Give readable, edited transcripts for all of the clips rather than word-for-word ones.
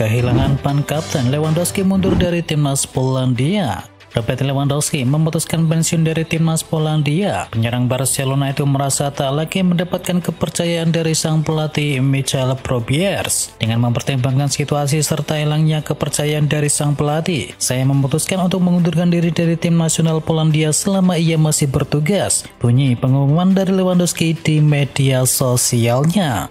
kehilangan pan kapten, Lewandowski mundur dari timnas Polandia. Robert Lewandowski memutuskan pensiun dari timnas Polandia. Penyerang Barcelona itu merasa tak lagi mendapatkan kepercayaan dari sang pelatih Michel Probiers. Dengan mempertimbangkan situasi serta hilangnya kepercayaan dari sang pelatih, saya memutuskan untuk mengundurkan diri dari tim nasional Polandia selama ia masih bertugas, bunyi pengumuman dari Lewandowski di media sosialnya.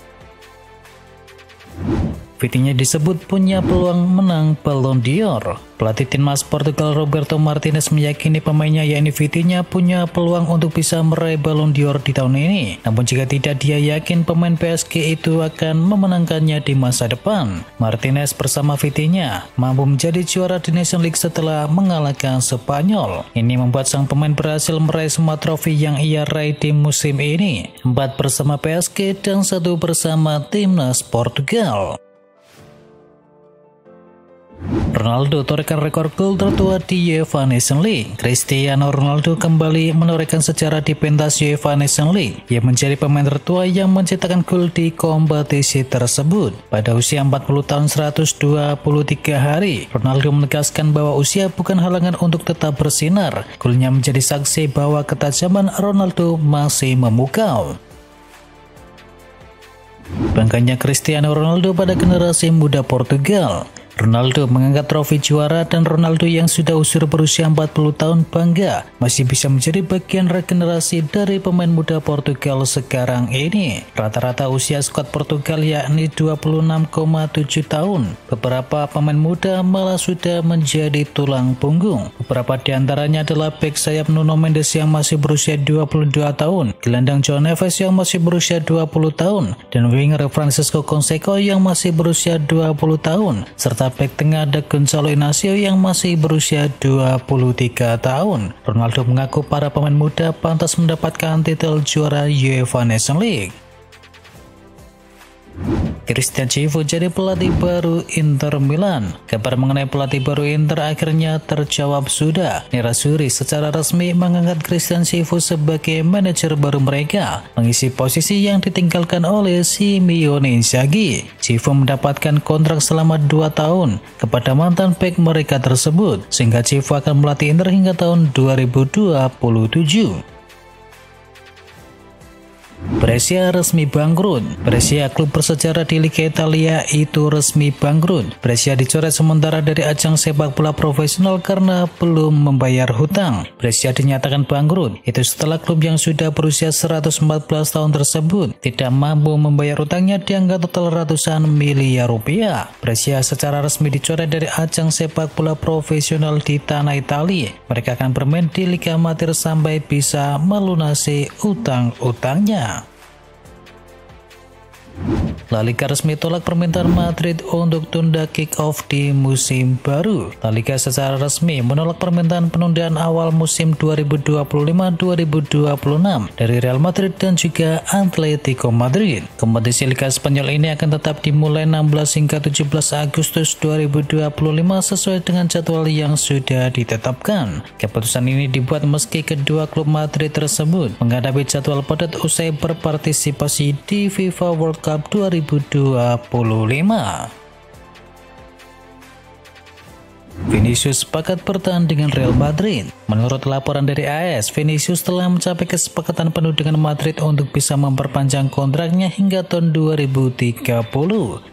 Vitinha disebut punya peluang menang Ballon d'Or. Pelatih timnas Portugal Roberto Martinez meyakini pemainnya yakni Vitinha punya peluang untuk bisa meraih Ballon d'Or di tahun ini. Namun jika tidak, dia yakin pemain PSG itu akan memenangkannya di masa depan. Martinez bersama Vitinha mampu menjadi juara di Nations League setelah mengalahkan Spanyol. Ini membuat sang pemain berhasil meraih semua trofi yang ia raih di musim ini, 4 bersama PSG dan 1 bersama timnas Portugal. Ronaldo torehkan rekor gol tertua di UEFA Nations League. Cristiano Ronaldo kembali menorehkan sejarah di pentas UEFA Nations League. Ia menjadi pemain tertua yang mencetakkan gol di kompetisi tersebut. Pada usia 40 tahun 123 hari, Ronaldo menegaskan bahwa usia bukan halangan untuk tetap bersinar. Golnya menjadi saksi bahwa ketajaman Ronaldo masih memukau. Bangkanya Cristiano Ronaldo pada generasi muda Portugal. Ronaldo mengangkat trofi juara dan Ronaldo yang sudah usia berusia 40 tahun bangga masih bisa menjadi bagian regenerasi dari pemain muda Portugal sekarang ini. Rata-rata usia skuad Portugal yakni 26,7 tahun. Beberapa pemain muda malah sudah menjadi tulang punggung. Beberapa di antaranya adalah bek sayap Nuno Mendes yang masih berusia 22 tahun, gelandang João Neves yang masih berusia 20 tahun, dan winger Francisco Conceição yang masih berusia 20 tahun, serta bek tengah ada Gonzalo Inacio yang masih berusia 23 tahun. Ronaldo mengaku para pemain muda pantas mendapatkan titel juara UEFA Nations League. Christian Cifu jadi pelatih baru Inter Milan. Kabar mengenai pelatih baru Inter akhirnya terjawab sudah. Nerazzurri secara resmi mengangkat Christian Cifu sebagai manajer baru mereka, mengisi posisi yang ditinggalkan oleh Simone Inzaghi. Cifu mendapatkan kontrak selama 2 tahun kepada mantan bek mereka tersebut, sehingga Cifu akan melatih Inter hingga tahun 2027. Brescia resmi bangkrut. Brescia, klub bersejarah di Liga Italia, itu resmi bangkrut. Brescia dicoret sementara dari ajang sepak bola profesional karena belum membayar hutang. Brescia dinyatakan bangkrut. Itu setelah klub yang sudah berusia 114 tahun tersebut tidak mampu membayar hutangnya di angka total ratusan miliar rupiah. Brescia secara resmi dicoret dari ajang sepak bola profesional di tanah Italia. Mereka akan bermain di Liga Amatir sampai bisa melunasi utang-utangnya. La Liga resmi tolak permintaan Madrid untuk tunda kick-off di musim baru. La Liga secara resmi menolak permintaan penundaan awal musim 2025-2026 dari Real Madrid dan juga Atletico Madrid. Kompetisi Liga Spanyol ini akan tetap dimulai 16 hingga 17 Agustus 2025 sesuai dengan jadwal yang sudah ditetapkan. Keputusan ini dibuat meski kedua klub Madrid tersebut menghadapi jadwal padat usai berpartisipasi di FIFA World Cup 2025. Vinicius sepakat bertahan dengan Real Madrid. Menurut laporan dari AS, Vinicius telah mencapai kesepakatan penuh dengan Madrid untuk bisa memperpanjang kontraknya hingga tahun 2030.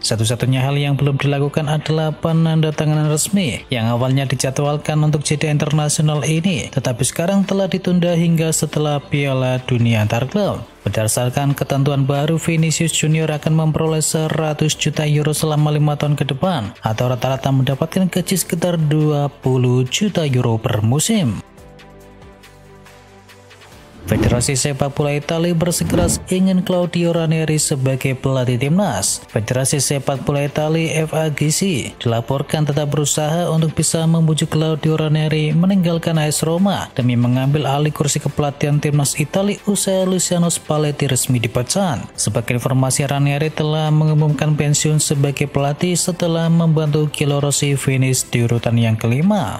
Satu-satunya hal yang belum dilakukan adalah penandatanganan resmi yang awalnya dijadwalkan untuk jeda internasional ini, tetapi sekarang telah ditunda hingga setelah Piala Dunia antar klub. Berdasarkan ketentuan baru, Vinicius Junior akan memperoleh 100 juta euro selama 5 tahun ke depan, atau rata-rata mendapatkan gaji sekitar 20 juta euro per musim. Federasi Sepak Bola Italia bersikeras ingin Claudio Ranieri sebagai pelatih timnas. Federasi Sepak Bola Italia FAGC dilaporkan tetap berusaha untuk bisa membujuk Claudio Ranieri meninggalkan AS Roma demi mengambil alih kursi kepelatihan timnas Italia usai Luciano Spalletti resmi dipecat. Sebagai informasi, Ranieri telah mengumumkan pensiun sebagai pelatih setelah membantu Chievo Rossi finish di urutan yang kelima.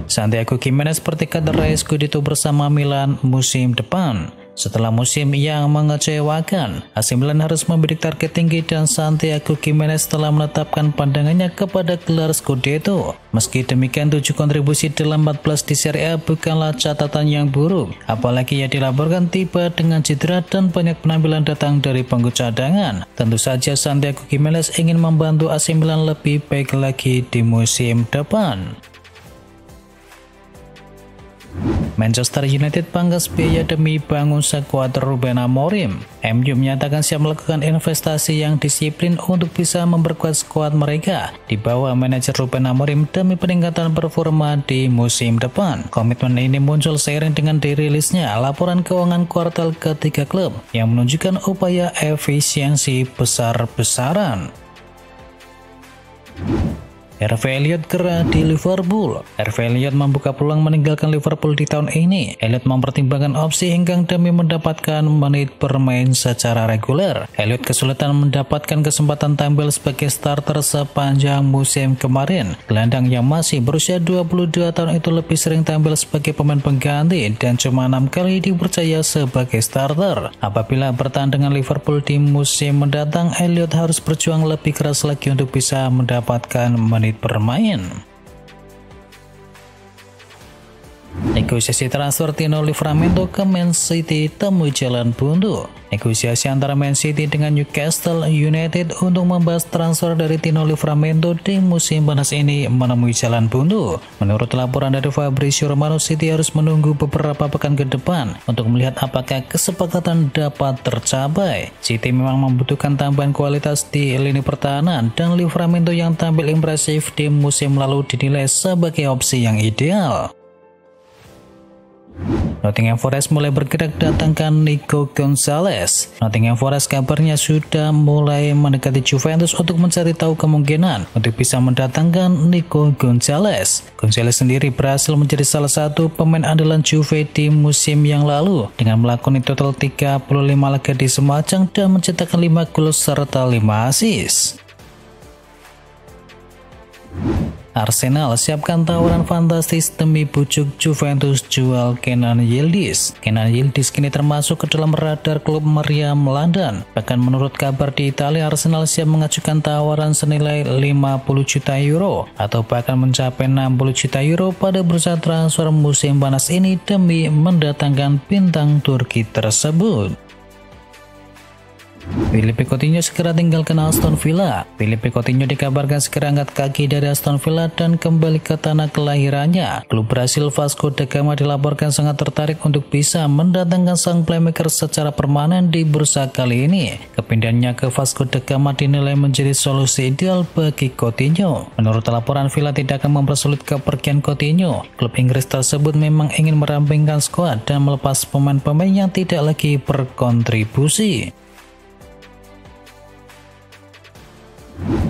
Santiago Gimenez bertekad meraih Scudetto bersama Milan musim depan. Setelah musim yang mengecewakan, AC Milan harus membidik target tinggi dan Santiago Gimenez telah menetapkan pandangannya kepada gelar Scudetto. Meski demikian, 7 kontribusi dalam 14 di Serie A bukanlah catatan yang buruk, apalagi ia dilaporkan tiba dengan cedera dan banyak penampilan datang dari bangku cadangan. Tentu saja Santiago Gimenez ingin membantu AC Milan lebih baik lagi di musim depan. Manchester United pangkas biaya demi bangun skuad Ruben Amorim. MU menyatakan siap melakukan investasi yang disiplin untuk bisa memperkuat skuad mereka di bawah manajer Ruben Amorim demi peningkatan performa di musim depan. Komitmen ini muncul seiring dengan dirilisnya laporan keuangan kuartal ketiga klub yang menunjukkan upaya efisiensi besar-besaran. Harvey Elliott gerah di Liverpool. Harvey Elliott membuka peluang meninggalkan Liverpool di tahun ini. Elliott mempertimbangkan opsi hengkang demi mendapatkan menit bermain secara reguler. Elliott kesulitan mendapatkan kesempatan tampil sebagai starter sepanjang musim kemarin. Gelandang yang masih berusia 22 tahun itu lebih sering tampil sebagai pemain pengganti dan cuma 6 kali dipercaya sebagai starter. Apabila bertahan dengan Liverpool di musim mendatang, Elliott harus berjuang lebih keras lagi untuk bisa mendapatkan menit bermain. Negosiasi transfer Tino Livramento ke Man City temui jalan buntu. Negosiasi antara Man City dengan Newcastle United untuk membahas transfer dari Tino Livramento di musim panas ini menemui jalan buntu. Menurut laporan dari Fabrizio Romano, City harus menunggu beberapa pekan ke depan untuk melihat apakah kesepakatan dapat tercapai. City memang membutuhkan tambahan kualitas di lini pertahanan dan Livramento yang tampil impresif di musim lalu dinilai sebagai opsi yang ideal. Nottingham Forest mulai bergerak datangkan Nico Gonzalez. Nottingham Forest kabarnya sudah mulai mendekati Juventus untuk mencari tahu kemungkinan untuk bisa mendatangkan Nico Gonzalez. Gonzalez sendiri berhasil menjadi salah satu pemain andalan Juve di musim yang lalu dengan melakoni total 35 laga di semua ajang dan mencetakkan 5 gol serta 5 assist. Arsenal siapkan tawaran fantastis demi bujuk Juventus jual Kenan Yildiz. Kenan Yildiz kini termasuk ke dalam radar klub meriam London. Bahkan menurut kabar di Italia, Arsenal siap mengajukan tawaran senilai 50 juta euro atau bahkan mencapai 60 juta euro pada bursa transfer musim panas ini demi mendatangkan bintang Turki tersebut. Philippe Coutinho segera tinggalkan Aston Villa. Philippe Coutinho dikabarkan segera angkat kaki dari Aston Villa dan kembali ke tanah kelahirannya. Klub Brasil Vasco da Gama dilaporkan sangat tertarik untuk bisa mendatangkan sang playmaker secara permanen di bursa kali ini. Kepindahannya ke Vasco da Gama dinilai menjadi solusi ideal bagi Coutinho. Menurut laporan, Villa tidak akan mempersulit kepergian Coutinho. Klub Inggris tersebut memang ingin merampingkan skuad dan melepas pemain-pemain yang tidak lagi berkontribusi.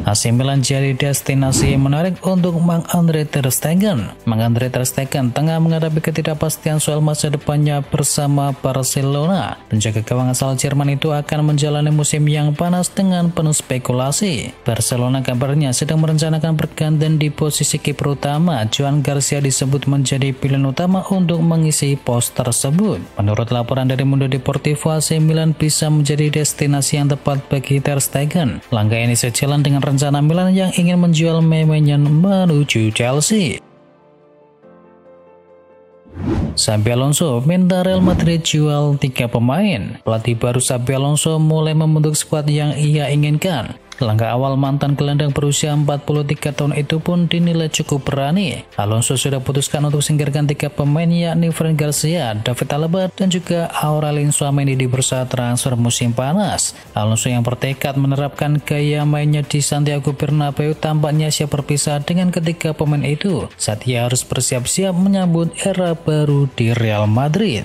AC Milan jadi destinasi menarik untuk Marc-Andre ter Stegen. Marc-Andre ter Stegen tengah menghadapi ketidakpastian soal masa depannya bersama Barcelona. Penjaga gawang asal Jerman itu akan menjalani musim yang panas dengan penuh spekulasi. Barcelona kabarnya sedang merencanakan pergantian di posisi kiper utama. Joan Garcia disebut menjadi pilihan utama untuk mengisi pos tersebut. Menurut laporan dari Mundo Deportivo, AC Milan bisa menjadi destinasi yang tepat bagi ter Stegen. Langkah ini sejalan dengan rencana Milan yang ingin menjual Maignan menuju Chelsea. Xabi Alonso minta Real Madrid jual 3 pemain. Pelatih baru Xabi Alonso mulai membentuk skuad yang ia inginkan. Langkah awal mantan gelandang berusia 43 tahun itu pun dinilai cukup berani. Alonso sudah putuskan untuk singkirkan 3 pemain yakni Fran Garcia, David Alaba, dan juga Aurelien Tchouaméni di bursa transfer musim panas. Alonso yang bertekad menerapkan gaya mainnya di Santiago Bernabeu tampaknya siap berpisah dengan ketiga pemain itu saat ia harus bersiap-siap menyambut era baru di Real Madrid.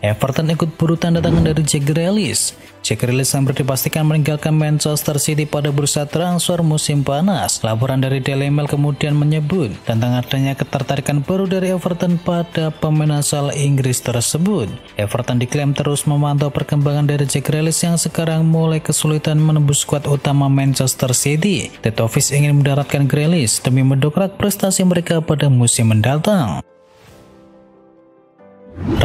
Everton ikut buru tanda tangan dari Jack Grealish. Jack Grealish hampir dipastikan meninggalkan Manchester City pada bursa transfer musim panas. Laporan dari Daily Mail kemudian menyebut tentang adanya ketertarikan baru dari Everton pada pemain asal Inggris tersebut. Everton diklaim terus memantau perkembangan dari Jack Grealish yang sekarang mulai kesulitan menembus skuad utama Manchester City. The Toffees ingin mendaratkan Grealish demi mendongkrak prestasi mereka pada musim mendatang.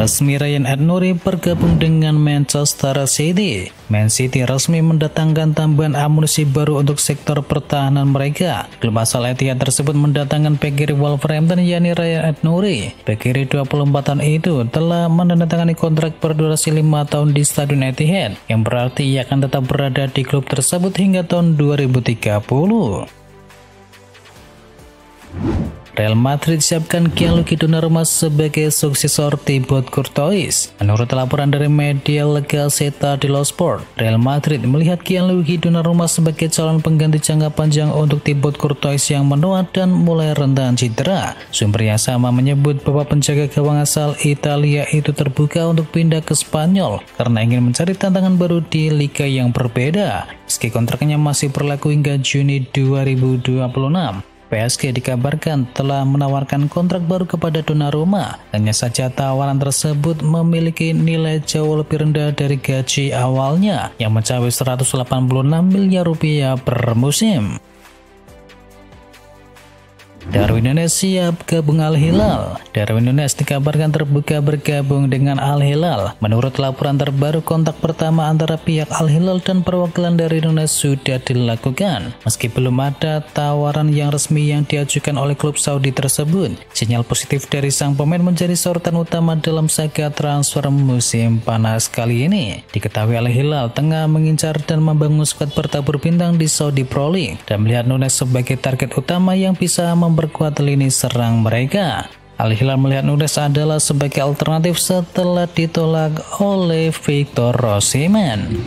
Resmi Ryan Ait-Nouri bergabung dengan Manchester City. Man City resmi mendatangkan tambahan amunisi baru untuk sektor pertahanan mereka. Klub asal Etihad tersebut mendatangkan bek kiri Wolverhampton yakni Ryan Ait-Nouri. Bek kiri 24 tahun itu telah menandatangani kontrak berdurasi 5 tahun di Stadion Etihad, yang berarti ia akan tetap berada di klub tersebut hingga tahun 2030. Real Madrid siapkan Gianluigi Donnarumma sebagai suksesor Thibaut Courtois. Menurut laporan dari media La Gazzetta dello Sport, Real Madrid melihat Gianluigi Donnarumma sebagai calon pengganti jangka panjang untuk Thibaut Courtois yang menua dan mulai rentan cedera. Sumber yang sama menyebut bahwa penjaga gawang asal Italia itu terbuka untuk pindah ke Spanyol karena ingin mencari tantangan baru di liga yang berbeda. Meski kontraknya masih berlaku hingga Juni 2026. PSG dikabarkan telah menawarkan kontrak baru kepada Donnarumma. Hanya saja tawaran tersebut memiliki nilai jauh lebih rendah dari gaji awalnya yang mencapai 186 miliar rupiah per musim. Darwin Núñez siap gabung Al Hilal. Darwin Núñez dikabarkan terbuka bergabung dengan Al Hilal. Menurut laporan terbaru, kontak pertama antara pihak Al Hilal dan perwakilan dari Núñez sudah dilakukan. Meski belum ada tawaran yang resmi yang diajukan oleh klub Saudi tersebut, sinyal positif dari sang pemain menjadi sorotan utama dalam saga transfer musim panas kali ini. Diketahui Al Hilal tengah mengincar dan membangun skuad bertabur bintang di Saudi Pro League dan melihat Núñez sebagai target utama yang bisa memperkuat lini serang mereka. Al Hilal melihat Núñez adalah sebagai alternatif setelah ditolak oleh Victor Osimhen.